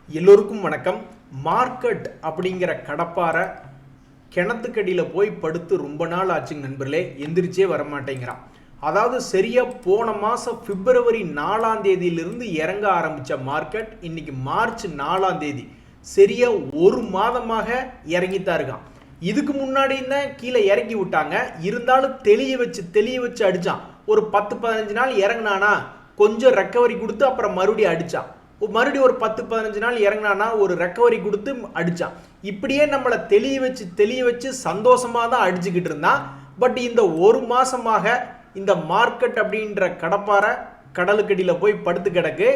எல்லோருக்கும் வணக்கம். மார்க்கெட் அப்படிங்கிற கடப்பாரை கிணத்துக்கடியில் போய் படுத்து ரொம்ப நாள் ஆச்சுங்க நண்பர்களே, எந்திரிச்சே வரமாட்டேங்கிறான். அதாவது சரியா போன மாதம் பிப்ரவரி 4ஆம் தேதியிலிருந்து இறங்க ஆரம்பித்த மார்க்கெட் இன்னைக்கு மார்ச் 4ஆம் தேதி சரியா ஒரு மாதமாக இறங்கித்தான் இருக்கான். இதுக்கு முன்னாடி தான் கீழே இறக்கி விட்டாங்க, இருந்தாலும் தெளிய வச்சு அடிச்சான். ஒரு 10-15 நாள் இறங்கினானா கொஞ்சம் ரெக்கவரி கொடுத்து அப்புறம் மறுபடியும் அடிச்சான். மறுபடியும் ஒரு 10-15 நாள் இறங்கினானா ஒரு ரெக்கவரி கொடுத்து அடிச்சான். இப்படியே நம்மளை தெளிய வச்சு சந்தோஷமா தான் அடிச்சுக்கிட்டு இருந்தான். பட் இந்த ஒரு மாசமாக இந்த மார்க்கெட் அப்படின்ற கடப்பாரை கடலுக்கடியில போய் படுத்து கிடக்கு.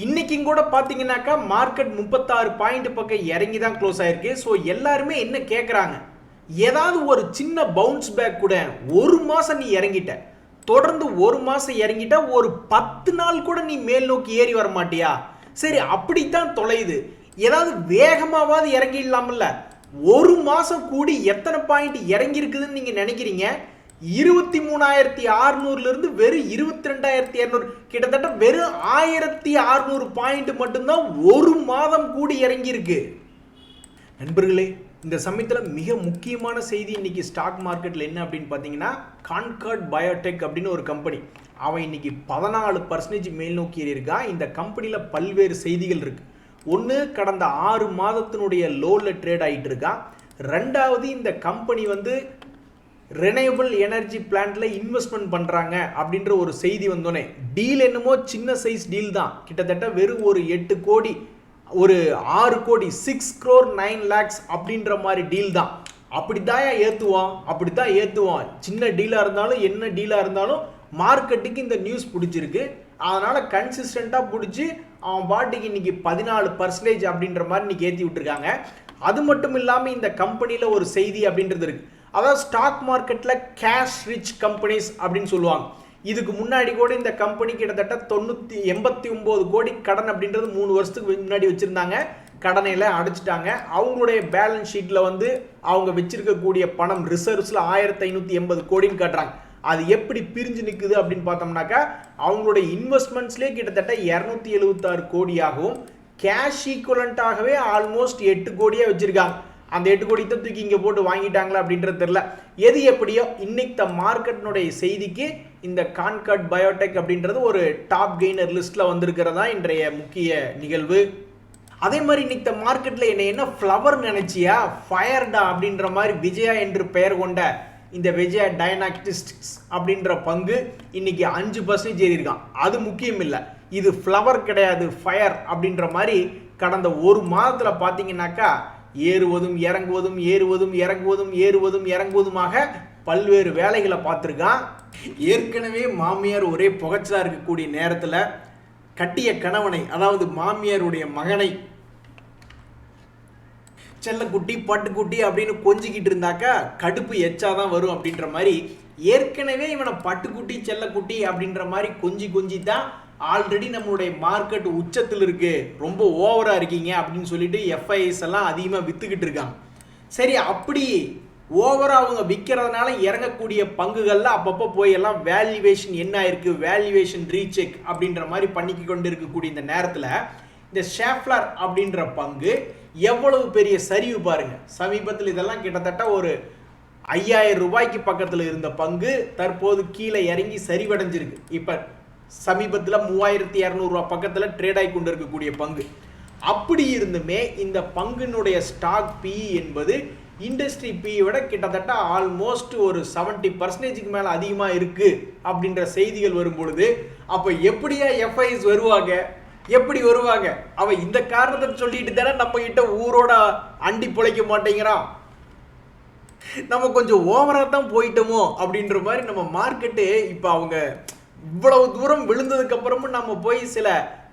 இன்னைக்கும் கூட பாத்தீங்கன்னாக்கா மார்க்கெட் 36 பாயிண்ட் பக்கம் இறங்கி தான் க்ளோஸ் ஆயிருக்கு. ஸோ எல்லாருமே என்ன கேட்குறாங்க, ஏதாவது ஒரு சின்ன பவுன்ஸ் பேக் கூட. ஒரு மாசம் நீ இறங்கிட்ட, தொடர்ந்து ஒரு மாசம் இறங்கிட்டா ஒரு 10 நாள் கூட நீ மேல் நோக்கி ஏறி வர மாட்டியா? சரி, அப்படித்தான் தொலையுது, ஏதாவது வேகமாவது இறங்கிடலாம்ல. ஒரு மாசம் கூடி எத்தனை பாயிண்ட் இறங்கி இருக்குதுன்னு நீங்க நினைக்கிறீங்க? 23,600 இருந்து வெறும் 22,200, கிட்டத்தட்ட வெறும் 1,600 பாயிண்ட் மட்டும்தான் ஒரு மாதம் கூடி இறங்கி இருக்கு. நண்பர்களே, இந்த சமயத்தில் மிக முக்கியமான செய்தி இன்னைக்கு ஸ்டாக் மார்க்கெட்டில் என்ன அப்படின்னு பார்த்தீங்கன்னா, கான்கார்ட் பயோடெக் அப்படின்னு ஒரு கம்பெனி, அவன் இன்னைக்கு 14% மேல் நோக்கி ஏறியிருக்கா. இந்த கம்பெனியில் பல்வேறு செய்திகள் இருக்கு. ஒன்று, கடந்த 6 மாதத்தினுடைய லோவில் ட்ரேட் ஆகிட்டு இருக்கான். ரெண்டாவது, இந்த கம்பெனி ரெனியூவபிள் எனர்ஜி பிளான்ட்ல இன்வெஸ்ட்மெண்ட் பண்றாங்க அப்படின்ற ஒரு செய்தி வந்தோடனே, டீல் என்னமோ சின்ன சைஸ் டீல் தான், கிட்டத்தட்ட வெறும் ஒரு 8 கோடி, ஒரு 6 கோடி, 6 crore 9 lakhs அப்படின்ற மாதிரி டீல் தான். அப்படித்தான் ஏற்றுவான். சின்ன டீலாக இருந்தாலும் என்ன டீலாக இருந்தாலும் மார்க்கெட்டுக்கு இந்த நியூஸ் பிடிச்சிருக்கு. அதனால கன்சிஸ்டண்டாக பிடிச்சி அவன் பாட்டுக்கு இன்னைக்கு 14% அப்படின்ற மாதிரி இன்னைக்கு ஏற்றி விட்டுருக்காங்க. அது மட்டும் இல்லாமல் இந்த கம்பெனியில் ஒரு செய்தி அப்படின்றது இருக்கு. அதாவது ஸ்டாக் மார்க்கெட்டில் கேஷ் ரிச் கம்பெனிஸ் அப்படின்னு சொல்லுவாங்க. இதுக்கு முன்னாடி கூட இந்த கம்பெனி கிட்டத்தட்ட 89 கோடி கடன் அப்படின்றது 3 வருஷத்துக்கு முன்னாடி வச்சிருந்தாங்க. கடனையில அடைச்சிட்டாங்க. அவங்களுடைய பேலன்ஸ் ஷீட்ல அவங்க வச்சிருக்கக்கூடிய பணம் ரிசர்வ்ஸ்ல 1580 கோடின்னு காட்டுறாங்க. அது எப்படி பிரிஞ்சு நிற்குது அப்படின்னு பார்த்தோம்னாக்கா, அவங்களுடைய இன்வெஸ்ட்மெண்ட்ஸ்லேயே கிட்டத்தட்ட 276 கோடியாகவும் கேஷ் ஈக்குவலண்டாகவே ஆல்மோஸ்ட் 8 கோடியாக வச்சிருக்காங்க. அந்த 8 கோடி தான் தூக்கி இங்கே போட்டு வாங்கிட்டாங்களா அப்படின்றது தெரியல. எது எப்படியோ இன்னைக்கு மார்க்கெட்னுடைய செய்திக்கு இந்த கான்கார்ட் பயோடெக் அப்படின்றது ஒரு டாப் கெய்னர் லிஸ்ட்ல வந்திருக்கிறதா இன்றைய முக்கிய நிகழ்வு. அதே மாதிரி இன்னைக்கு மார்க்கெட்ல என்ன ஃப்ளவர் நினைச்சியா, ஃபயர்டா அப்படின்ற மாதிரி விஜயா என்று பெயர் கொண்ட இந்த விஜயா டைனக்டிஸ்டிக்ஸ் அப்படின்ற பங்கு இன்னைக்கு 5% ஏறி இருக்கான். அது முக்கியம் இல்லை, இது ஃப்ளவர் கிடையாது, ஃபயர் அப்படின்ற மாதிரி கடந்த ஒரு மாதத்துல பாத்தீங்கன்னாக்கா ஏறுவதும் இறங்குவதுமாக பல்வேறு வேலைகளை பார்த்துருக்கான். ஏற்கனவே மாமியார் ஒரே புகைச்சலா இருக்கக்கூடிய நேரத்தில் கட்டிய கணவனை, அதாவது மாமியாருடைய மகனை செல்லக்குட்டி பட்டுக்குட்டி அப்படின்னு கொஞ்சிக்கிட்டு இருந்தாக்கா கடுப்பு எச்சாதான் வரும் அப்படின்ற மாதிரி, ஏற்கனவே இவனை பட்டுக்குட்டி செல்லக்குட்டி அப்படின்ற மாதிரி கொஞ்சி தான் ஆல்ரெடி நம்மளுடைய மார்க்கெட் உச்சத்தில் இருக்கு, ரொம்ப ஓவரா இருக்கீங்க அப்படின்னு சொல்லிட்டு எஃப்ஐஎஸ் எல்லாம் அதிகமாக வித்துக்கிட்டு இருக்காங்க. சரி, அப்படி ஓவரா அவங்க விற்கிறதுனால இறங்கக்கூடிய பங்குகள்ல அப்பப்போ போய் எல்லாம் வேல்யூவேஷன் என்ன ஆயிருக்கு, வேல்யூவேஷன் ரீசெக் அப்படின்ற மாதிரி பண்ணிக்க கொண்டு இருக்கக்கூடிய இந்த நேரத்தில் இந்த ஷேஃப்லர் அப்படின்ற பங்கு எவ்வளவு பெரிய சரிவு பாருங்க. சமீபத்தில் இதெல்லாம் கிட்டத்தட்ட ஒரு 5000 ரூபாய்க்கு பக்கத்தில் இருந்த பங்கு தற்போது கீழே இறங்கி சரிவடைஞ்சிருக்கு. இப்போ சமீபத்தில் 3200 ரூபாய் பக்கத்தில் ட்ரேட் ஆகி கொண்டு இருக்கக்கூடிய பங்கு. அப்படி இருந்துமே இந்த பங்குனுடைய ஸ்டாக் பி என்பது இண்டஸ்ட்ரி பி விட கிட்டத்தட்ட ஆல்மோஸ்ட் ஒரு 70% மேல அதிகமா இருக்கு அப்படின்ற செய்திகள் வரும் பொழுது, அப்ப எப்படியா எஃப்ஐஎஸ் வருவாங்க? எப்படி வருவாங்க? அவ இந்த காரணத்தை சொல்லிட்டு தானே நம்ம கிட்ட ஊரோட அண்டி பிழைக்க மாட்டேங்கிறான். நம்ம கொஞ்சம் ஓவரா தான் போயிட்டோமோ அப்படின்ற மாதிரி நம்ம மார்க்கெட்டு இப்ப அவங்க இவ்வளவு தூரம் விழுந்ததுக்கு அப்புறமும் நம்ம போய் சில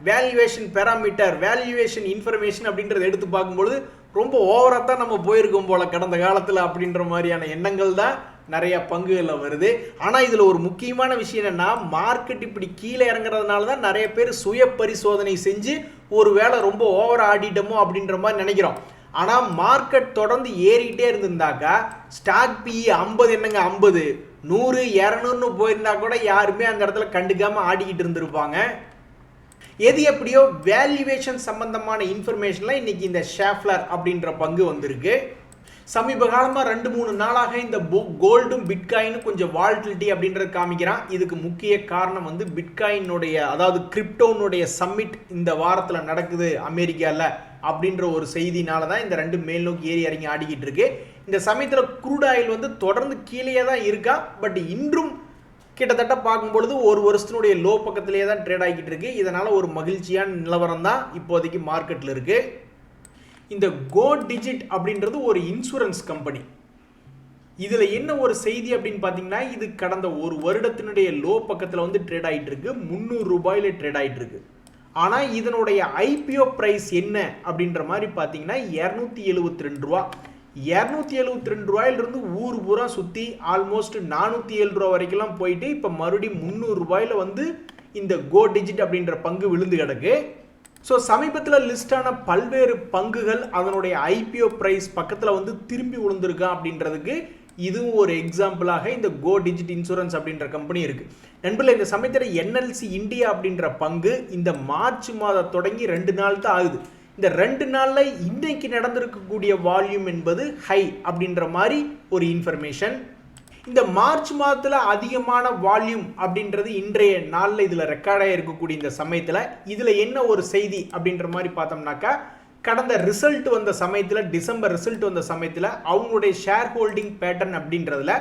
வேல்யூவேஷன் பேராமீட்டர், வேல்யூவேஷன் இன்ஃபர்மேஷன் அப்படின்றத எடுத்து பார்க்கும்பொழுது ரொம்ப ஓவரா தான் நம்ம போயிருக்கோம் போல கடந்த காலத்துல அப்படின்ற மாதிரியான எண்ணங்கள் தான் நிறைய பங்குகள்ல வருது. ஆனா இதுல ஒரு முக்கியமான விஷயம் என்னன்னா, மார்க்கெட் இப்படி கீழே இறங்குறதுனால தான் நிறைய பேர் சுய பரிசோதனை செஞ்சு ஒரு வேளை ரொம்ப ஓவரா ஆடிட்டோமோ அப்படின்ற மாதிரி நினைக்கிறோம். ஆனா மார்க்கெட் தொடர்ந்து ஏறிக்கிட்டே இருந்திருந்தாக்கா ஸ்டாக் பி 50 என்னங்க 50 100 200 போயிருந்தா கூட யாருமே அந்த இடத்துல கண்டுக்காம ஆடிக்கிட்டு இருந்திருப்பாங்க. எது எப்படியோ வேல்யூவேஷன் சம்பந்தமான இன்ஃபர்மேஷன்லாம் இன்னைக்கு இந்த ஷேஃப்லர் அப்படின்ற பங்கு வந்திருக்கு. சமீப காலமாக 2-3 நாளாக இந்த கோல்டும் பிட்காயினும் கொஞ்சம் வால்டிலிட்டி அப்படின்றது காமிக்கிறான். இதுக்கு முக்கிய காரணம் வந்து பிட்காயினுடைய அதாவது கிரிப்டோனுடைய சம்மிட் இந்த வாரத்தில் நடக்குது அமெரிக்காவில் அப்படின்ற ஒரு செய்தினால தான் இந்த ரெண்டு மேல் நோக்கி ஏறி இறங்கி ஆடிக்கிட்டு இருக்கு. இந்த சமயத்தில் க்ரூட் ஆயில் வந்து தொடர்ந்து கீழே தான் இருக்கா. பட் இன்றும் கிட்டத்தட்ட பார்க்கும்பொழுது ஒரு வருஷத்தினுடைய லோ பக்கத்திலேயே தான் ட்ரேட் ஆகிக்கிட்டு இருக்கு. இதனால் ஒரு மகிழ்ச்சியான நிலவரம் தான் இப்போதைக்கு மார்க்கெட்டில் இருக்குது. இந்த கோ டிஜிட் அப்படின்றது ஒரு இன்சூரன்ஸ் கம்பெனி. இதில் என்ன ஒரு செய்தி அப்படின்னு பார்த்தீங்கன்னா, இது கடந்த ஒரு வருடத்தினுடைய லோ பக்கத்தில் வந்து ட்ரேட் ஆகிட்டு இருக்கு. 300 ரூபாயில் ட்ரேட் ஆகிட்டு இருக்கு. ஆனால் இதனுடைய ஐபிஓ ப்ரைஸ் என்ன அப்படின்ற மாதிரி பார்த்தீங்கன்னா 272 ரூபா. 272 ரூபாயிலிருந்து ஊர் பூரா சுற்றி ஆல்மோஸ்ட் 407 ரூபா வரைக்கும்லாம் போயிட்டு இப்போ மறுபடியும் 300 ரூபாயில் வந்து இந்த கோ டிஜிட் அப்படின்ற பங்கு விழுந்து கிடக்கு. ஸோ சமீபத்தில் லிஸ்டான பல்வேறு பங்குகள் அதனுடைய ஐபிஓ ப்ரைஸ் பக்கத்தில் வந்து திரும்பி விழுந்திருக்கா அப்படின்றதுக்கு இதுவும் ஒரு எக்ஸாம்பிளாக இந்த கோ டிஜிட் இன்சூரன்ஸ் அப்படின்ற கம்பெனி இருக்குது. நண்பர்களே, இந்த சமயத்தில் என்எல்சி இந்தியா அப்படின்ற பங்கு இந்த மார்ச் மாதம் தொடங்கி 2 நாள் தான் ஆகுது. இந்த 2 நாளில் இன்னைக்கு நடந்திருக்கக்கூடிய வால்யூம் என்பது ஹை அப்படின்ற மாதிரி ஒரு இன்ஃபர்மேஷன். இந்த மார்ச் மாதத்தில் அதிகமான வால்யூம் அப்படின்றது இன்றைய நாளில் இதில் ரெக்கார்டாக இருக்கக்கூடிய இந்த சமயத்தில் இதில் என்ன ஒரு செய்தி அப்படின்ற மாதிரி பார்த்தோம்னாக்கா, கடந்த ரிசல்ட் வந்த சமயத்தில் டிசம்பர் ரிசல்ட் வந்த சமயத்தில் அவங்களுடைய ஷேர் ஹோல்டிங் பேட்டர்ன் அப்படின்றதுல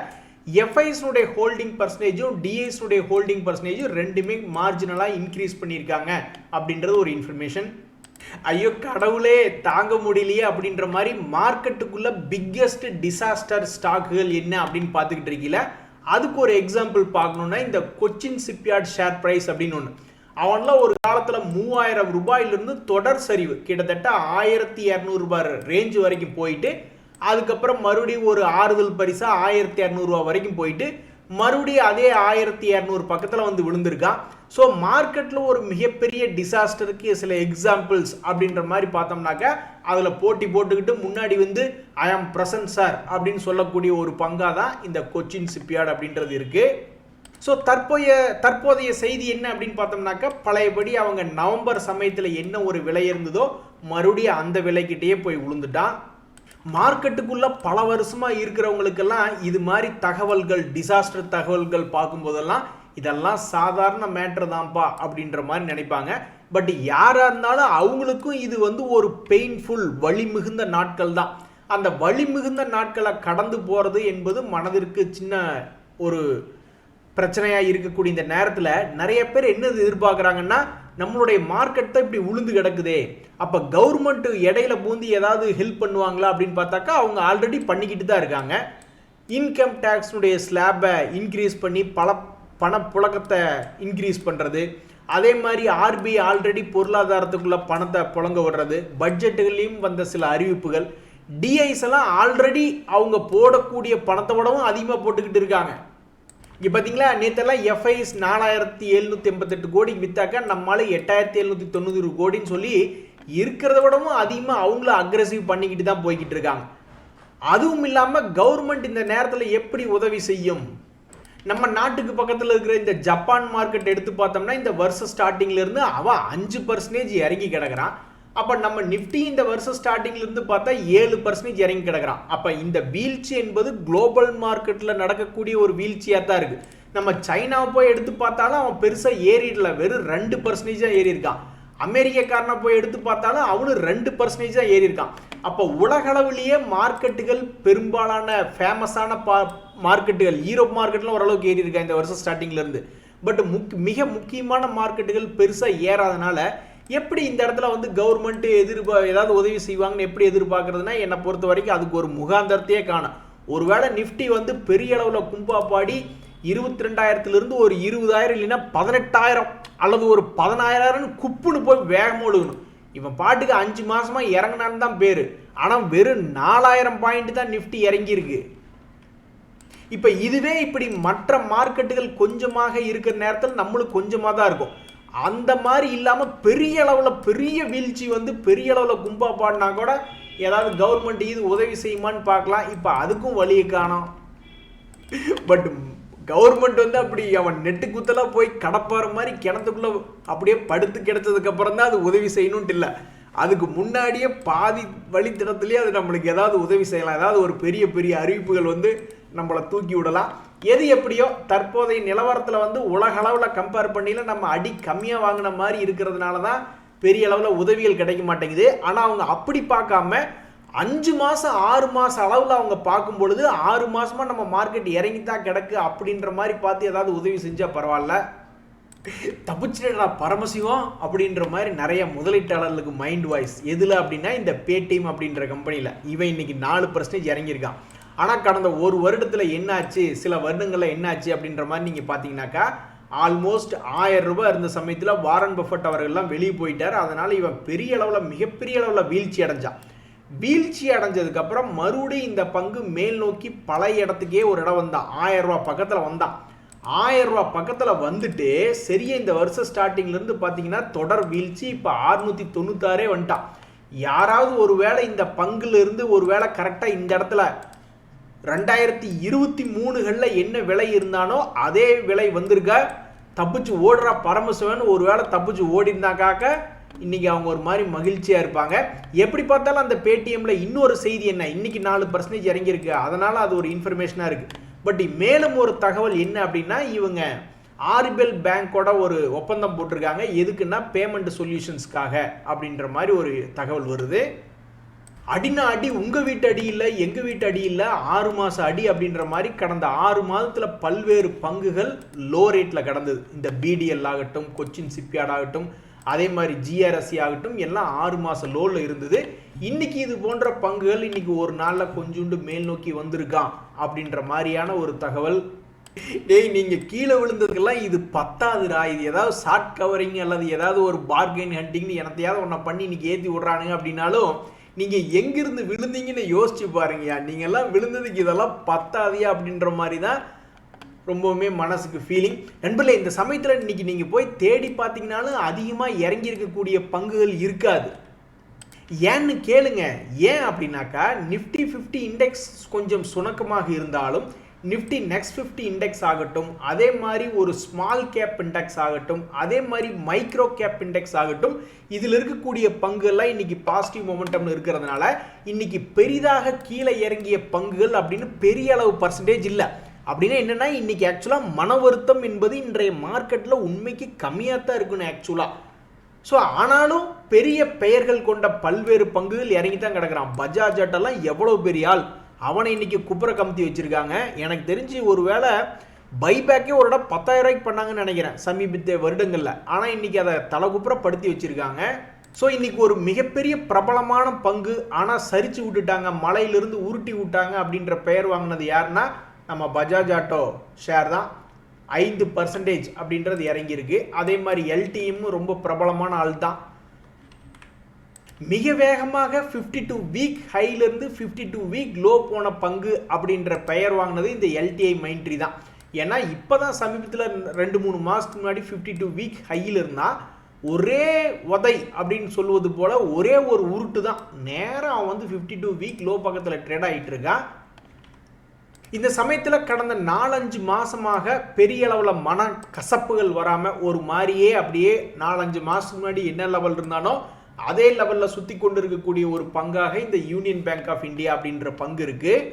எஃப்ஐஸ்னுடைய ஹோல்டிங் பர்சன்டேஜும் டிஐஸ்னுடைய ஹோல்டிங் பர்சன்டேஜும் ரெண்டுமே மார்ஜினலாக இன்க்ரீஸ் பண்ணியிருக்காங்க அப்படின்றது ஒரு இன்ஃபர்மேஷன். ஐயோ கடவுளே தாங்க முடியலையே அப்படின்ற மாதிரி மார்க்கெட்டுக்குள்ள பிக்கெஸ்ட் டிசாஸ்டர் ஸ்டாக்குகள் என்ன அப்படின்னு பார்த்துக்கிட்டு இருக்கீங்களா? அதுக்கு ஒரு எக்ஸாம்பிள் பார்க்கணுன்னா இந்த கொச்சின் ஷிப்யார்ட் ஷேர் பிரைஸ் அப்படின்னு ஒன்று. அவன்லாம் ஒரு காலத்தில் 3000 ரூபாயிலிருந்து தொடர் சரிவு கிட்டத்தட்ட 1200 ரூபாய் ரேஞ்சு வரைக்கும் போயிட்டு அதுக்கப்புறம் மறுபடியும் ஒரு ஆறுதல் பரிசா 1200 ரூபா வரைக்கும் போயிட்டு மறுபடியும் அதே 1200 பக்கத்தில் வந்து விழுந்திருக்கான். ஸோ மார்க்கெட்டில் ஒரு மிகப்பெரிய டிசாஸ்டருக்கு சில எக்ஸாம்பிள்ஸ் அப்படின்ற மாதிரி பார்த்தோம்னாக்கா அதில் போட்டி போட்டுக்கிட்டு முன்னாடி வந்து ஐ ஆம் பிரசன்ட் சார் அப்படின்னு சொல்லக்கூடிய ஒரு பங்காக தான் இந்த கொச்சின் ஷிப்யார்ட் அப்படின்றது இருக்குது. ஸோ தற்போதைய செய்தி என்ன அப்படின்னு பார்த்தோம்னாக்கா, பழையபடி அவங்க நவம்பர் சமயத்தில் என்ன ஒரு விலை இருந்ததோ மறுபடியும் அந்த விலைக்கிட்டேயே போய் விழுந்துட்டான். மார்க்கெட்டுக்குள்ள பல வருஷமாக இருக்கிறவங்களுக்கெல்லாம் இது மாதிரி தகவல்கள் டிசாஸ்டர் தகவல்கள் பார்க்கும்போதெல்லாம் இதெல்லாம் சாதாரண மேட்ரு தான்ப்பா அப்படின்ற மாதிரி நினைப்பாங்க. பட் யாராக இருந்தாலும் அவங்களுக்கும் இது வந்து ஒரு பெயின்ஃபுல் வலி மிகுந்த நாட்கள் தான். அந்த வலி மிகுந்த நாட்களை கடந்து போகிறது என்பது மனதிற்கு சின்ன ஒரு பிரச்சனையாக இருக்கக்கூடிய இந்த நேரத்தில் நிறைய பேர் என்ன எதிர்பார்க்குறாங்கன்னா, நம்மளுடைய மார்க்கெட் தான் இப்படி உளுந்து கிடக்குதே, அப்போ கவர்மெண்ட் இடையில பூந்து ஏதாவது ஹெல்ப் பண்ணுவாங்களா அப்படின்னு பார்த்தாக்கா அவங்க ஆல்ரெடி பண்ணிக்கிட்டு தான் இருக்காங்க. இன்கம் டேக்ஸுடைய ஸ்லாபை இன்க்ரீஸ் பண்ணி பணப்புழக்கத்தை இன்க்ரீஸ் பண்ணுறது, அதே மாதிரி ஆர்பிஐ ஆல்ரெடி பொருளாதாரத்துக்குள்ளே பணத்தை புழங்க விடுறது, பட்ஜெட்டுகளையும் வந்த சில அறிவிப்புகள், டிஐஸ் எல்லாம் ஆல்ரெடி அவங்க போடக்கூடிய பணத்தை விடவும் அதிகமாக போட்டுக்கிட்டு இருக்காங்க. இங்கே பார்த்தீங்களா, நேற்றெல்லாம் எஃப்ஐஸ் 4788 கோடிக்கு விற்றாக்கா நம்மளால 8790 கோடின்னு சொல்லி இருக்கிறத விடவும் அதிகமாக அவங்களும் அக்ரெசிவ் பண்ணிக்கிட்டு தான் போய்கிட்டு இருக்காங்க. அதுவும் இல்லாமல் கவர்மெண்ட் இந்த நேரத்தில் எப்படி உதவி செய்யும்? நம்ம நாட்டுக்கு பக்கத்தில் இருக்கிற இந்த ஜப்பான் மார்க்கெட் எடுத்து பார்த்தோம்னா இந்த வருஷம் ஸ்டார்டிங்லேருந்து அவன் 5% இறங்கி கிடக்கிறான். அப்போ நம்ம நிஃப்டி இந்த வருஷம் ஸ்டார்டிங்லேருந்து பார்த்தா 7% இறங்கி கிடக்கிறான். அப்போ இந்த வீழ்ச்சி என்பது குளோபல் மார்க்கெட்டில் நடக்கக்கூடிய ஒரு வீழ்ச்சியாக தான் இருக்குது. நம்ம சைனாவை போய் எடுத்து பார்த்தாலும் அவன் பெருசாக ஏறிடல, வெறும் 2% தான் ஏறி இருக்கான். அமெரிக்காரனை போய் எடுத்து பார்த்தாலும் அவனு 2% தான் ஏறி இருக்கான். அப்போ உலகளவிலேயே மார்க்கெட்டுகள் பெரும்பாலான ஃபேமஸான மார்க்கெட்டுகள் யூரோப் மார்க்கெட்லாம் ஓரளவுக்கு ஏறி இருக்கா இந்த வருஷம் ஸ்டார்டிங்லேருந்து. பட் மிக முக்கியமான மார்க்கெட்டுகள் பெருசாக ஏறாதனால எப்படி இந்த இடத்துல வந்து கவர்மெண்ட் ஏதாவது உதவி செய்வாங்கன்னு எப்படி எதிர்பார்க்கறதுனா, என்னை பொறுத்த வரைக்கும் அதுக்கு ஒரு முகாந்தரத்தையே காணும். ஒருவேளை நிஃப்டி வந்து பெரிய அளவில் கும்பாப்பாடி 22,000 ஒரு 20,000 இல்லைன்னா 18,000 அல்லது ஒரு 10,000 குப்புன்னு போய் வேகமாக ஒழுகணும். இவன் பாட்டுக்கு 5 மாசமா இறங்கினான்னு தான் பேரு. ஆனால் வெறும் 4000 பாயிண்ட் தான் நிஃப்டி இறங்கியிருக்கு. இப்போ இதுவே இப்படி மற்ற மார்க்கெட்டுகள் கொஞ்சமாக இருக்கிற நேரத்தில் நம்மளுக்கு கொஞ்சமாக தான் இருக்கும். அந்த மாதிரி இல்லாமல் பெரிய அளவில் பெரிய வீழ்ச்சி வந்து பெரிய அளவில் கும்பா பாடினா கூட ஏதாவது கவர்மெண்ட் இது உதவி செய்யுமான்னு பார்க்கலாம். இப்போ அதுக்கும் வழியை காணோம். பட் கவர்மெண்ட் வந்து அப்படி அவன் நெட்டு குத்தலாம் போய் கடப்பாற மாதிரி கிணத்துக்குள்ள அப்படியே படுத்து கிடச்சதுக்கு அப்புறம் தான் அது உதவி செய்யணும்ட்டு இல்லை, அதுக்கு முன்னாடியே பாதி வழித்தடத்துலேயே அது நம்மளுக்கு ஏதாவது உதவி செய்யலாம். ஏதாவது ஒரு பெரிய பெரிய அறிவிப்புகள் வந்து நம்மளை தூக்கி விடலாம். எது எப்படியோ தற்போதைய நிலவரத்தில் வந்து உலக அளவில் கம்பேர் பண்ணியில் நம்ம அடி கம்மியாக வாங்கின மாதிரி இருக்கிறதுனால தான் பெரிய அளவில் உதவிகள் கிடைக்க மாட்டேங்குது. ஆனால் அவங்க அப்படி பார்க்காம 5 மாதம் 6 மாதம் அளவில் அவங்க பார்க்கும் பொழுது 6 மாதமாக நம்ம மார்க்கெட் இறங்கித்தான் கிடக்கு அப்படின்ற மாதிரி பார்த்து ஏதாவது உதவி செஞ்சால் பரவாயில்ல. தப்பிச்சிடா பரமசிவம் அப்படின்ற மாதிரி நிறைய முதலீட்டாளர்களுக்கு மைண்ட் வாய்ஸ் எதில் அப்படின்னா இந்த பேடிஎம் அப்படின்ற கம்பெனியில். இவன் இன்னைக்கு 4% இறங்கியிருக்கான். ஆனால் கடந்த ஒரு வருடத்தில் என்னாச்சு, சில வருடங்களில் என்னாச்சு அப்படின்ற மாதிரி நீங்கள் பார்த்தீங்கன்னாக்கா ஆல்மோஸ்ட் 1000 ரூபாய் இருந்த சமயத்தில் வாரன் பஃபட் அவர்கள்லாம் வெளியே போயிட்டார். அதனால் இவன் பெரிய அளவில் மிகப்பெரிய அளவில் வீழ்ச்சி அடைஞ்சான். வீழ்ச்சி அடைஞ்சதுக்கப்புறம் மறுபடியும் இந்த பங்கு மேல் நோக்கி பழைய இடத்துக்கே ஒரு இடம் வந்தான். 1000 ரூபா பக்கத்தில் வந்தான். 1000 ரூபா பக்கத்தில் வந்துட்டு சரியா இந்த வருஷம் ஸ்டார்டிங்லேருந்து பார்த்தீங்கன்னா தொடர் வீழ்ச்சி. இப்போ 696 வந்துட்டான். யாராவது ஒரு வேளை இந்த பங்குல இருந்து ஒரு வேளை கரெக்டாக இந்த இடத்துல 2023களில் என்ன விலை இருந்தானோ அதே விலை வந்திருக்க, தப்பிச்சு ஓடுறா பரமசிவன் ஒரு வேளை தப்பிச்சு ஓடி இருந்தாக்காக்க இன்னைக்கு அவங்க ஒரு மாதிரி மகிழ்ச்சியாக இருப்பாங்க. எப்படி பார்த்தாலும் அந்த பேடிஎம்ல இன்னொரு செய்தி என்ன, இன்னைக்கு 4% இறங்கியிருக்கு, அதனால அது ஒரு இன்ஃபர்மேஷனாக இருக்கு. பட் மேலும் ஒரு தகவல் என்ன அப்படின்னா, இவங்க ஆர்பிஎல் பேங்கோட ஒரு ஒப்பந்தம் போட்டிருக்காங்க. எதுக்குன்னா பேமெண்ட் சொல்யூஷன்ஸ்க்காக அப்படின்ற மாதிரி ஒரு தகவல் வருது. அடினா அடி, உங்கள் வீட்டு அடி இல்லை எங்கள் வீட்டு அடி இல்லை, 6 மாதம் அடி அப்படின்ற மாதிரி கடந்த 6 மாதத்தில் பல்வேறு பங்குகள் லோ ரேட்டில் கடந்தது. இந்த பிடிஎல் ஆகட்டும், கொச்சின் ஷிப்யார்ட் ஆகட்டும், அதே மாதிரி ஜிஆர்எஸ்சி ஆகட்டும், எல்லாம் 6 மாதம் லோவில் இருந்தது. இன்னைக்கு இது போன்ற பங்குகள் இன்னைக்கு ஒரு நாளில் கொஞ்சோண்டு மேல் நோக்கி வந்திருக்கான் அப்படின்ற மாதிரியான ஒரு தகவல். டேய், நீங்கள் கீழே விழுந்ததுக்கெல்லாம் இது பத்தாதுடா, இது ஏதாவது ஷார்ட் கவரிங் அல்லது ஏதாவது ஒரு பார்கெயின் ஹண்டிங்னு எனத்தையாவது ஒன்றை பண்ணி இன்னைக்கு ஏற்றி விட்றானுங்க அப்படின்னாலும் நீங்கள் எங்கிருந்து விழுந்தீங்கன்னு யோசிச்சு பாருங்கயா. நீங்கள்லாம் விழுந்ததுக்கு இதெல்லாம் பத்தாதியா அப்படின்ற மாதிரி தான் ரொம்பவுமே மனசுக்கு ஃபீலிங். நண்பர்களே, இந்த சமயத்தில் இன்னைக்கு நீங்கள் போய் தேடி பார்த்தீங்கன்னாலும் அதிகமாக இறங்கி இருக்கக்கூடிய பங்குகள் இருக்காது. ஏன்னு கேளுங்க. ஏன் அப்படின்னாக்கா நிஃப்டி 50 இண்டெக்ஸ் கொஞ்சம் சுணக்கமாக இருந்தாலும் நிஃப்டி நெக்ஸ்ட் 50 இண்டெக்ஸ் ஆகட்டும், அதே மாதிரி ஒரு ஸ்மால் கேப் இண்டெக்ஸ் ஆகட்டும், அதே மாதிரி மைக்ரோ கேப் இண்டெக்ஸ் ஆகட்டும், இதில் இருக்கக்கூடிய பங்குகள்லாம் இன்னைக்கு பாசிட்டிவ் மொமெண்டம்னு இருக்கிறதுனால இன்னைக்கு பெரிதாக கீழே இறங்கிய பங்குகள் அப்படின்னு பெரிய அளவு பர்சன்டேஜ் இல்லை. அப்படின்னா என்னன்னா, இன்னைக்கு ஆக்சுவலாக மன வருத்தம் என்பது இன்றைய மார்க்கெட்டில் உண்மைக்கு கம்மியாக தான் இருக்கணும் ஆக்சுவலாக. ஸோ ஆனாலும் பெரிய பெயர்கள் கொண்ட பல்வேறு பங்குகள் இறங்கி தான் கிடக்கிறான். பஜாஜ் ஆட்டெல்லாம் எவ்வளோ பெரிய ஆள், அவனை இன்னைக்கு குப்புற கமுத்தி வச்சிருக்காங்க. எனக்கு தெரிஞ்சு ஒரு வேளை பைபேக்கே ஒரு இடம் 10,000 ரூபாய்க்கு பண்ணாங்கன்னு நினைக்கிறேன் சமீபத்திய வருடங்களில். ஆனால் இன்னைக்கு அதை தலை குப்புற படுத்தி வச்சிருக்காங்க. ஸோ இன்னைக்கு ஒரு மிகப்பெரிய பிரபலமான பங்கு ஆனால் சரிச்சு விட்டுட்டாங்க, மலையிலிருந்து உருட்டி விட்டாங்க அப்படின்ற பெயர் வாங்கினது யாருன்னா நம்ம பஜாஜ் ஆட்டோ ஷேர் தான். 5% அப்படின்றது இறங்கியிருக்கு. அதே மாதிரி எல்டிஎம் ரொம்ப பிரபலமான ஆள் தான். மிக வேகமாக 52 வீக் ஹைலேருந்து 52 வீக் லோ போன பங்கு அப்படின்ற பெயர் வாங்கினது இந்த எல்டிஐ மைண்ட்ரி தான். ஏன்னா இப்போ தான் சமீபத்தில் 2-3 மாதத்துக்கு முன்னாடி 52 வீக் ஹையில் இருந்தால் ஒரே உதை அப்படின்னு சொல்லுவது போல் ஒரே ஒரு உருட்டு தான் நேரம் அவன் வந்து 52 வீக் லோ பக்கத்தில் ட்ரேட் ஆகிட்டு இருக்கான். இந்த சமயத்தில் கடந்த 4-5 மாதமாக பெரிய அளவில் மன கசப்புகள் வராமல் ஒரு மாதிரியே அப்படியே 4-5 மாதத்துக்கு முன்னாடி என்ன லெவல் இருந்தானோ அதே லெவலில் சுற்றி கொண்டு இருக்கக்கூடிய ஒரு பங்காக இந்த யூனியன் பேங்க் ஆஃப் இந்தியா அப்படின்ற பங்கு இருக்குது.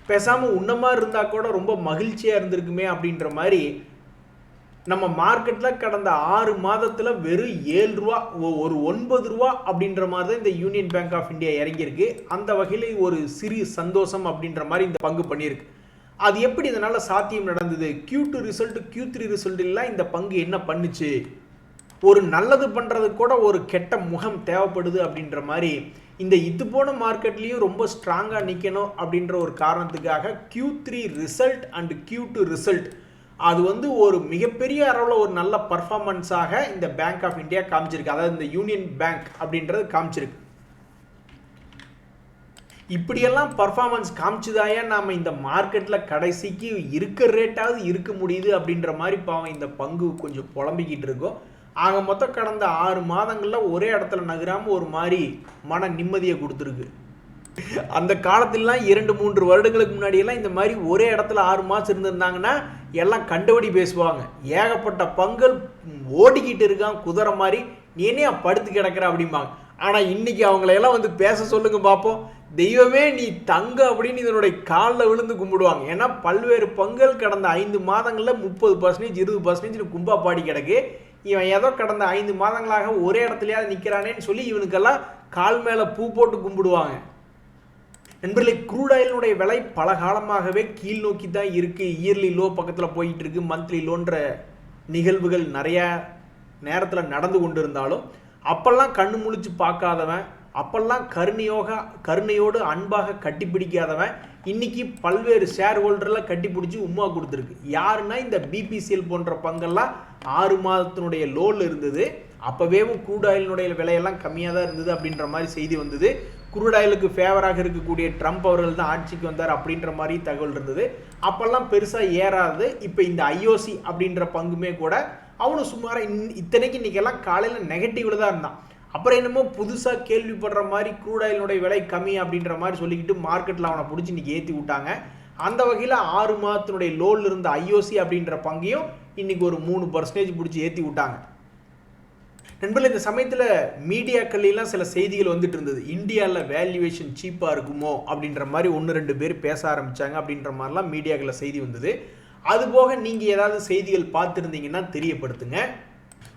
பேசாமல் உன்ன மாதிரி இருந்தால் கூட ரொம்ப மகிழ்ச்சியாக இருந்திருக்குமே அப்படின்ற மாதிரி நம்ம மார்க்கெட்டில் கடந்த 6 மாதத்தில் வெறும் 7 ரூபா, ஒரு 9 ரூபா அப்படின்ற மாதிரி தான் இந்த யூனியன் பேங்க் ஆஃப் இந்தியா இறங்கியிருக்கு. அந்த வகையில் ஒரு சிறு சந்தோஷம் அப்படின்ற மாதிரி இந்த பங்கு பண்ணியிருக்கு. அது எப்படி இதனால் சாத்தியம் நடந்தது? Q2 ரிசல்ட், Q3 ரிசல்ட் எல்லாம் இந்த பங்கு என்ன பண்ணுச்சு? ஒரு நல்லது பண்ணுறது கூட ஒரு கெட்ட முகம் தேவைப்படுது அப்படின்ற மாதிரி இந்த இது போன மார்க்கெட்லேயும் ரொம்ப ஸ்ட்ராங்காக நிற்கணும் அப்படின்ற ஒரு காரணத்துக்காக Q3 result and Q2 result அது வந்து ஒரு மிகப்பெரிய அளவில் ஒரு நல்ல பர்ஃபார்மன்ஸாக இந்த பேங்க் ஆஃப் இந்தியா காமிச்சிருக்கு. அதாவது இந்த யூனியன் பேங்க் அப்படின்றது காமிச்சிருக்கு. இப்படியெல்லாம் பர்ஃபார்மன்ஸ் காமிச்சுதாயா நாம் இந்த மார்க்கெட்டில் கடைசிக்கு இருக்கிற ரேட்டாவது இருக்க முடியுது அப்படின்ற மாதிரி பாவம் இந்த பங்கு கொஞ்சம் புலம்பிக்கிட்டு இருக்கோம். ஆக மொத்தம் கடந்த 6 மாதங்களில் ஒரே இடத்துல நகராமல் ஒரு மாதிரி மன நிம்மதியை கொடுத்துருக்கு. அந்த காலத்திலலாம் 2-3 வருடங்களுக்கு முன்னாடியெல்லாம் இந்த மாதிரி ஒரே இடத்துல 6 மாதம் இருந்திருந்தாங்கன்னா எல்லாம் கண்டபடி பேசுவாங்க. ஏகப்பட்ட பங்குகள் ஓடிக்கிட்டு இருக்கான் குதிரை மாதிரி, நீ என்னையா படுத்து கிடக்கிற அப்படிம்பாங்க. ஆனால் இன்னைக்கு அவங்களையெல்லாம் வந்து பேச சொல்லுங்க பார்ப்போம். தெய்வமே நீ தங்க அப்படின்னு இதனுடைய காலில் விழுந்து கும்பிடுவாங்க. ஏன்னா பல்வேறு பங்குகள் கடந்த 5 மாதங்களில் 30%, 20% கும்பா பாடி கிடக்கு. இவன் ஏதோ கடந்த 5 மாதங்களாக ஒரே இடத்துலயாவது நிற்கிறானேன்னு சொல்லி இவனுக்கெல்லாம் கால் மேலே பூ போட்டு கும்பிடுவாங்க. நண்பர்களே, க்ரூட் ஆயிலினுடைய விலை பல காலமாகவே கீழ் நோக்கி தான் இருக்குது. இயர்லி லோ பக்கத்தில் போயிட்டு இருக்கு, மந்த்லி லோன்ற நிகழ்வுகள் நிறையா நேரத்தில் நடந்து கொண்டு இருந்தாலும் அப்பெல்லாம் கண்ணு முழிச்சு பார்க்காதவன், அப்பெல்லாம் கருணையோடு அன்பாக கட்டிப்பிடிக்காதவன் இன்னைக்கு பல்வேறு ஷேர் ஹோல்டரில் கட்டிப்பிடிச்சி உமா கொடுத்துருக்கு. யாருன்னா இந்த பிபிசிஎல் போன்ற பங்கெல்லாம் 6 மாதத்தினுடைய லோவில் இருந்தது. அப்போவே க்ரூட் ஆயிலினுடைய விலையெல்லாம் கம்மியாக தான் இருந்தது அப்படின்ற மாதிரி செய்தி வந்தது. க்ரூட் ஆயிலுக்கு ஃபேவராக இருக்கக்கூடிய ட்ரம்ப் அவர்கள் தான் ஆட்சிக்கு வந்தார் அப்படின்ற மாதிரி தகவல் இருந்தது. அப்போல்லாம் பெருசாக ஏறாது. இப்போ இந்த ஐஓசி அப்படின்ற பங்குமே கூட அவனும் சுமார் இத்தனைக்கு இன்றைக்கெல்லாம் காலையில் நெகட்டிவில் தான் இருந்தான். அப்புறம் என்னமோ புதுசாக கேள்விப்படுற மாதிரி க்ரூட் ஆயிலினுடைய விலை கம்மி அப்படின்ற மாதிரி சொல்லிக்கிட்டு மார்க்கெட்டில் அவனை பிடிச்சி இன்றைக்கி ஏற்றி விட்டாங்க. அந்த வகையில் 6 மாதத்தினுடைய லோவில் இருந்த ஐஓசி அப்படின்ற பங்கையும் இன்றைக்கி ஒரு 3% பிடிச்சி ஏற்றி விட்டாங்க. நண்பர்கள், இந்த சமயத்தில் மீடியாக்கள்லாம் சில செய்திகள் வந்துட்டு இருந்தது. இந்தியாவில் வேல்யூவேஷன் சீப்பாக இருக்குமோ அப்படின்ற மாதிரி 1-2 பேர் பேச ஆரம்பித்தாங்க அப்படின்ற மாதிரிலாம் மீடியாக்களில் செய்தி வந்தது. அதுபோக நீங்கள் ஏதாவது செய்திகள் பார்த்துருந்தீங்கன்னா தெரியப்படுத்துங்க.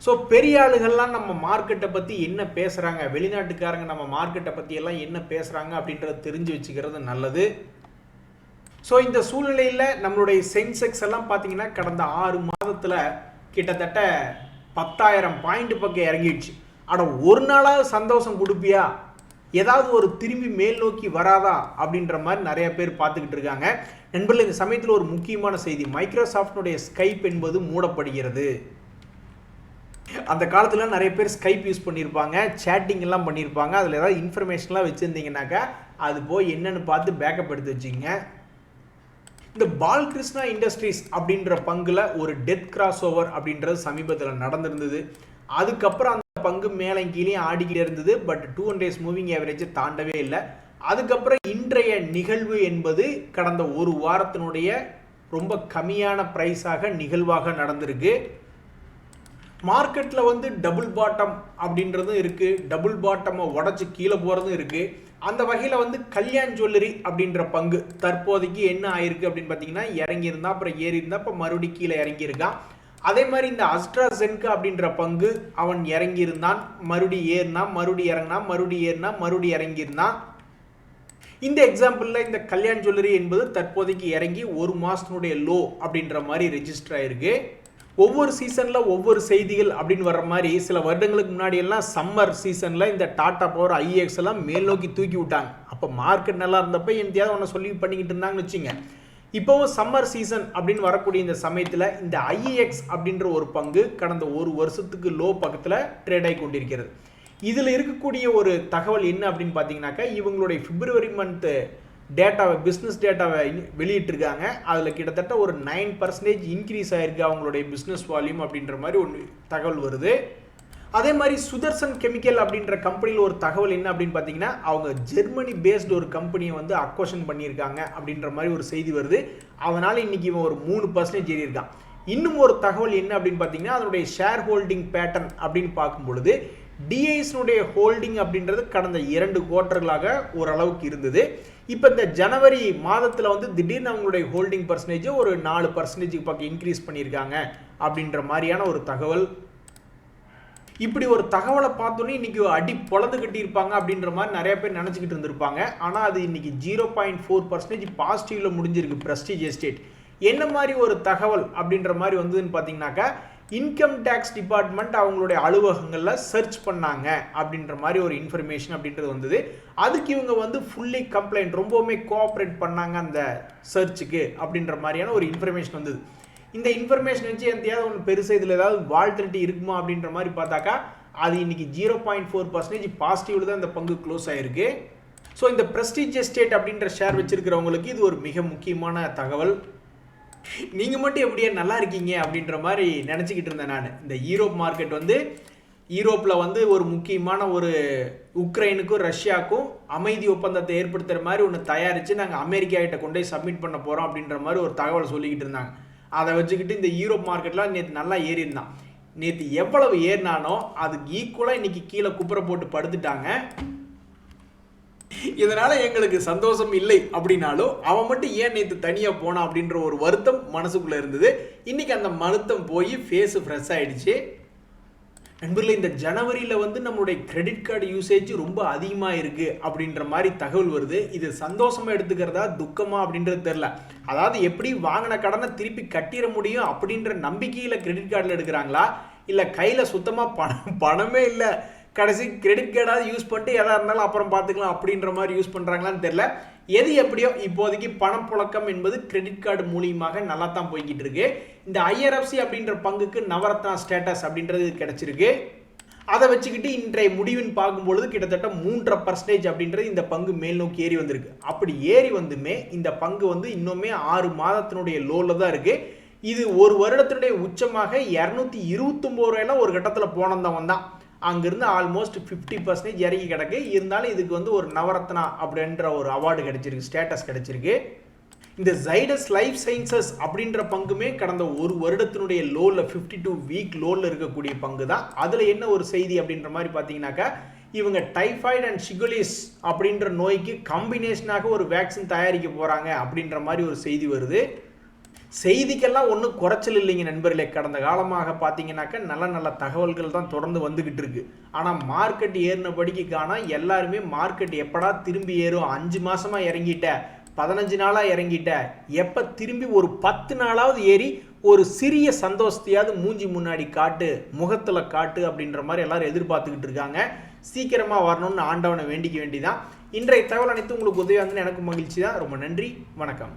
ஸோ பெரிய ஆளுகள்லாம் நம்ம மார்க்கெட்டை பற்றி என்ன பேசுகிறாங்க, வெளிநாட்டுக்காரங்க நம்ம மார்க்கெட்டை பற்றி எல்லாம் என்ன பேசுகிறாங்க அப்படின்றத தெரிஞ்சு வச்சுக்கிறது நல்லது. ஸோ இந்த சூழ்நிலையில் நம்மளுடைய சென்செக்ஸ் எல்லாம் பார்த்தீங்கன்னா கடந்த 6 மாதத்தில் கிட்டத்தட்ட 10,000 பாயிண்ட் பக்கம் இறங்கிடுச்சு. ஆனால் ஒரு நாளாவது சந்தோஷம் கொடுப்பியா, ஏதாவது ஒரு திரும்பி மேல் நோக்கி வராதா அப்படின்ற மாதிரி நிறைய பேர் பார்த்துக்கிட்டு இருக்காங்க. நண்பர்கள், இந்த சமயத்தில் ஒரு முக்கியமான செய்தி, மைக்ரோசாஃப்டினுடைய ஸ்கைப் என்பது மூடப்படுகிறது. அந்த காலத்தில் நிறைய பேர் ஸ்கைப் யூஸ் பண்ணியிருப்பாங்க, சேட்டிங் எல்லாம் பண்ணியிருப்பாங்க. அதில் ஏதாவது இன்ஃபர்மேஷன்லாம் வச்சுருந்தீங்கன்னாக்கா அது போய் என்னென்னு பார்த்து பேக்கப் எடுத்து வச்சுங்க. இந்த பால்கிருஷ்ணா இண்டஸ்ட்ரீஸ் அப்படின்ற பங்கில் ஒரு டெத் கிராஸ் ஓவர் அப்படின்றது சமீபத்தில் நடந்திருந்தது. அதுக்கப்புறம் அந்த பங்கு மேலே கீழே ஆடிக்கிட்டே இருந்தது. பட் 200 days மூவிங் ஆவரேஜை தாண்டவே இல்லை. அதுக்கப்புறம் இன்றைய நிகழ்வு என்பது கடந்த ஒரு வாரத்தினுடைய ரொம்ப கம்மியான ப்ரைஸாக நிகழ்வாக நடந்திருக்கு. மார்க்கெட்டில் வந்து டபுள் பாட்டம் அப்படின்றதும் இருக்குது, டபுள் பாட்டமை உடச்சி கீழே போகிறதும் இருக்குது. அந்த வகையில் வந்து கல்யாண் ஜுவல்லரி அப்படின்ற பங்கு தற்போதைக்கு என்ன ஆயிருக்கு அப்படின்னு பார்த்தீங்கன்னா, இறங்கியிருந்தா அப்புறம் ஏறி இருந்தால் இப்போ மறுபடியும் கீழே இறங்கியிருக்கான். அதே மாதிரி இந்த அஸ்ட்ராசென்கா அப்படின்ற பங்கு அவன் இறங்கியிருந்தான், மறுபடியும் ஏறினா, மறுபடியும் இறங்கினா, மறுபடியும் ஏறினா, மறுபடியும் இறங்கியிருந்தான். இந்த எக்ஸாம்பிளில் இந்த கல்யாண் ஜுவல்லரி என்பது தற்போதைக்கு இறங்கி ஒரு மாதத்தினுடைய லோ அப்படின்ற மாதிரி ரெஜிஸ்டர் ஆயிருக்கு. ஒவ்வொரு சீசனில் ஒவ்வொரு செய்திகள் அப்படின்னு வர்ற மாதிரி சில வருடங்களுக்கு முன்னாடி எல்லாம் சம்மர் சீசனில் இந்த டாடா பவர் ஐஎக்ஸ் எல்லாம் மேல் நோக்கி தூக்கி விட்டாங்க. அப்போ மார்க்கெட் நல்லா இருந்தப்போ எந்தையாவது ஒன்று சொல்லி பண்ணிக்கிட்டு இருந்தாங்கன்னு வச்சுங்க. இப்போவும் சம்மர் சீசன் அப்படின்னு வரக்கூடிய இந்த சமயத்தில் இந்த ஐஎக்ஸ் அப்படின்ற ஒரு பங்கு கடந்த ஒரு வருஷத்துக்கு லோ பக்கத்தில் ட்ரேட் ஆகி கொண்டிருக்கிறது. இதில் இருக்கக்கூடிய ஒரு தகவல் என்ன அப்படின்னு பார்த்தீங்கன்னாக்கா, இவங்களுடைய பிப்ரவரி மந்த்து டேட்டாவை, பிஸ்னஸ் டேட்டாவை வெளியிட்டிருக்காங்க. அதில் கிட்டத்தட்ட ஒரு 9% இன்க்ரீஸ் ஆகிருக்கு அவங்களுடைய பிஸ்னஸ் வால்யூம் அப்படின்ற மாதிரி ஒன்று தகவல் வருது. அதே மாதிரி சுதர்சன் கெமிக்கல் அப்படின்ற கம்பெனியில் ஒரு தகவல் என்ன அப்படின்னு பார்த்தீங்கன்னா, அவங்க ஜெர்மனி பேஸ்டு ஒரு கம்பெனியை வந்து அக்வஷன் பண்ணியிருக்காங்க அப்படின்ற மாதிரி ஒரு செய்தி வருது. அதனால் இன்றைக்கி இவன் ஒரு 3% ஏறி இருக்கான். இன்னும் ஒரு தகவல் என்ன அப்படின்னு பார்த்தீங்கன்னா, அதனுடைய ஷேர் ஹோல்டிங் பேட்டர்ன் அப்படின்னு பார்க்கும் பொழுது டிஐஸ்னுடைய ஹோல்டிங் அப்படின்றது கடந்த 2 குவார்ட்டர்களாக ஓரளவுக்கு இருந்தது. இப்போ இந்த ஜனவரி மாதத்தில் வந்து திடீர்னு அவங்களுடைய ஹோல்டிங் பர்சன்டேஜ் ஒரு 4% பக்கம் இன்க்ரீஸ் பண்ணியிருக்காங்க அப்படின்ற மாதிரியான ஒரு தகவல். இப்படி ஒரு தகவலை பார்த்தோன்னே இன்னைக்கு அடி பொழந்து கட்டியிருப்பாங்க அப்படின்ற மாதிரி நிறைய பேர் நினச்சிக்கிட்டு இருந்திருப்பாங்க. ஆனால் அது இன்னைக்கு 0.4% பாசிட்டிவ்ல முடிஞ்சிருக்கு பிரஸ்டீஜ் எஸ்டேட். என்ன மாதிரி ஒரு தகவல் அப்படின்ற மாதிரி வந்ததுன்னு பார்த்தீங்கன்னாக்கா, இன்கம் டேக்ஸ் டிபார்ட்மெண்ட் அவங்களுடைய அலுவலகங்களில் சர்ச் பண்ணாங்க அப்படின்ற மாதிரி ஒரு இன்ஃபர்மேஷன் அப்படின்றது வந்தது. அதுக்கு இவங்க வந்து ஃபுல்லி கம்ப்ளைண்ட், ரொம்பவுமே கோஆப்ரேட் பண்ணாங்க அந்த சர்ச்சுக்கு அப்படின்ற மாதிரியான ஒரு இன்ஃபர்மேஷன் வந்தது. இந்த இன்ஃபர்மேஷன் வச்சு எந்தையாவது ஒன்று பெருசாக இதில் ஏதாவது வால்டிலிட்டி இருக்குமா அப்படின்ற மாதிரி பார்த்தாக்கா, அது இன்னைக்கு 0.4% பாசிட்டிவ்ல தான் இந்த பங்கு க்ளோஸ் ஆகிருக்கு. ஸோ இந்த பிரஸ்டீஜ் எஸ்டேட் அப்படின்ற ஷேர் வச்சிருக்கிறவங்களுக்கு இது ஒரு மிக முக்கியமான தகவல். நீங்கள் மட்டும் எப்படியே நல்லா இருக்கீங்க அப்படின்ற மாதிரி நினச்சிக்கிட்டு இருந்தேன் நான். இந்த யூரோப் மார்க்கெட் வந்து யூரோப்பில் வந்து ஒரு முக்கியமான ஒரு உக்ரைனுக்கும் ரஷ்யாவுக்கும் அமைதி ஒப்பந்தத்தை ஏற்படுத்துகிற மாதிரி ஒன்று தயாரித்து நாங்கள் அமெரிக்கா கிட்ட கொண்டு போய் சப்மிட் பண்ண போகிறோம் அப்படின்ற மாதிரி ஒரு தகவல் சொல்லிக்கிட்டு இருந்தாங்க. அதை வச்சுக்கிட்டு இந்த யூரோப் மார்க்கெட்லாம் நேற்று நல்லா ஏறி இருந்தான். நேற்று எவ்வளவு ஏறினானோ அதுக்கு ஈக்குவலாக இன்னைக்கு கீழே குப்புரை போட்டு படுத்துட்டாங்க. இதனால எங்களுக்கு சந்தோஷம் இல்லை அப்படின்னாலும் அவன் மட்டும் ஏன் நேற்று தனியாக போனான் அப்படின்ற ஒரு வருத்தம் மனசுக்குள்ளே இருந்தது. இன்னைக்கு அந்த வருத்தம் போய் ஃபேஸ் ஃப்ரெஷ் ஆயிடுச்சு. நண்பர்களே, இந்த ஜனவரியில் வந்து நம்மளுடைய கிரெடிட் கார்டு யூசேஜ் ரொம்ப அதிகமாக இருக்குது அப்படின்ற மாதிரி தகவல் வருது. இது சந்தோஷமாக எடுத்துக்கிறதா துக்கமா அப்படின்றது தெரில. அதாவது எப்படி வாங்கின கடனை திருப்பி கட்டிட முடியும் அப்படின்ற நம்பிக்கையில் கிரெடிட் கார்டில் எடுக்கிறாங்களா, இல்லை கையில் சுத்தமாக பணமே இல்லை, கடைசி கிரெடிட் கார்டாவது யூஸ் பண்ணிட்டு எதாக இருந்தாலும் அப்புறம் பார்த்துக்கலாம் அப்படின்ற மாதிரி யூஸ் பண்ணுறாங்களான்னு தெரில. எது எப்படியோ இப்போதைக்கு பணப்புழக்கம் என்பது கிரெடிட் கார்டு மூலியமாக நல்லா தான் போய்கிட்டு இருக்கு. இந்த IRFC அப்படின்ற பங்குக்கு நவரத்னா ஸ்டேட்டஸ் அப்படின்றது கிடைச்சிருக்கு. அதை வச்சுக்கிட்டு இன்றைய முடிவின் பார்க்கும்பொழுது கிட்டத்தட்ட 3.5% அப்படின்றது இந்த பங்கு மேல் நோக்கி ஏறி வந்திருக்கு. அப்படி ஏறி வந்துமே இந்த பங்கு வந்து இன்னுமே 6 மாதத்தினுடைய லோவில் தான் இருக்கு. இது ஒரு வருடத்தினுடைய உச்சமாக 229 ரூபாயில ஒரு கட்டத்தில் போனவன் தான். அங்கிருந்து ஆல்மோஸ்ட் 50% இறங்கி கிடக்கு. இருந்தாலும் இதுக்கு வந்து ஒரு நவரத்னா அப்படின்ற ஒரு அவார்டு கிடைச்சிருக்கு, ஸ்டேட்டஸ் கிடைச்சிருக்கு. இந்த ஜைடஸ் லைஃப் சயின்சஸ் அப்படின்ற பங்குமே கடந்த ஒரு வருடத்தினுடைய லோவில் 52 வீக் லோவில் இருக்கக்கூடிய பங்கு தான். அதில் என்ன ஒரு செய்தி அப்படின்ற மாதிரி பார்த்தீங்கன்னாக்கா, இவங்க டைஃபாய்டு அண்ட் ஷிகுலிஸ் அப்படின்ற நோய்க்கு காம்பினேஷனாக ஒரு வேக்சின் தயாரிக்க போகிறாங்க அப்படின்ற மாதிரி ஒரு செய்தி வருது. செய்திக்கெல்லாம் ஒன்றும் குறைச்சல் இல்லைங்க நண்பர்களே. கடந்த காலமாக பார்த்தீங்கன்னாக்கா நல்ல நல்ல தகவல்கள் தான் தொடர்ந்து வந்துக்கிட்டு இருக்கு. ஆனால் மார்க்கெட் ஏறினபடிக்கு காண எல்லாருமே மார்க்கெட் எப்படா திரும்பி ஏறும், 5 மாதமாக இறங்கிட்ட, 15 நாளாக இறங்கிட்ட, எப்போ திரும்பி ஒரு 10 நாளாவது ஏறி ஒரு சிறிய சந்தோஷத்தையாவது மூஞ்சி முன்னாடி காட்டு, முகத்தில் காட்டு அப்படின்ற மாதிரி எல்லாரும் எதிர்பார்த்துக்கிட்டு இருக்காங்க. சீக்கிரமாக வரணும்னு ஆண்டவனை வேண்டிக்க வேண்டிதான். இன்றைய தகவல் அனைத்து உங்களுக்கு உதவியாக இருந்துன்னு எனக்கு மகிழ்ச்சி தான். ரொம்ப நன்றி, வணக்கம்.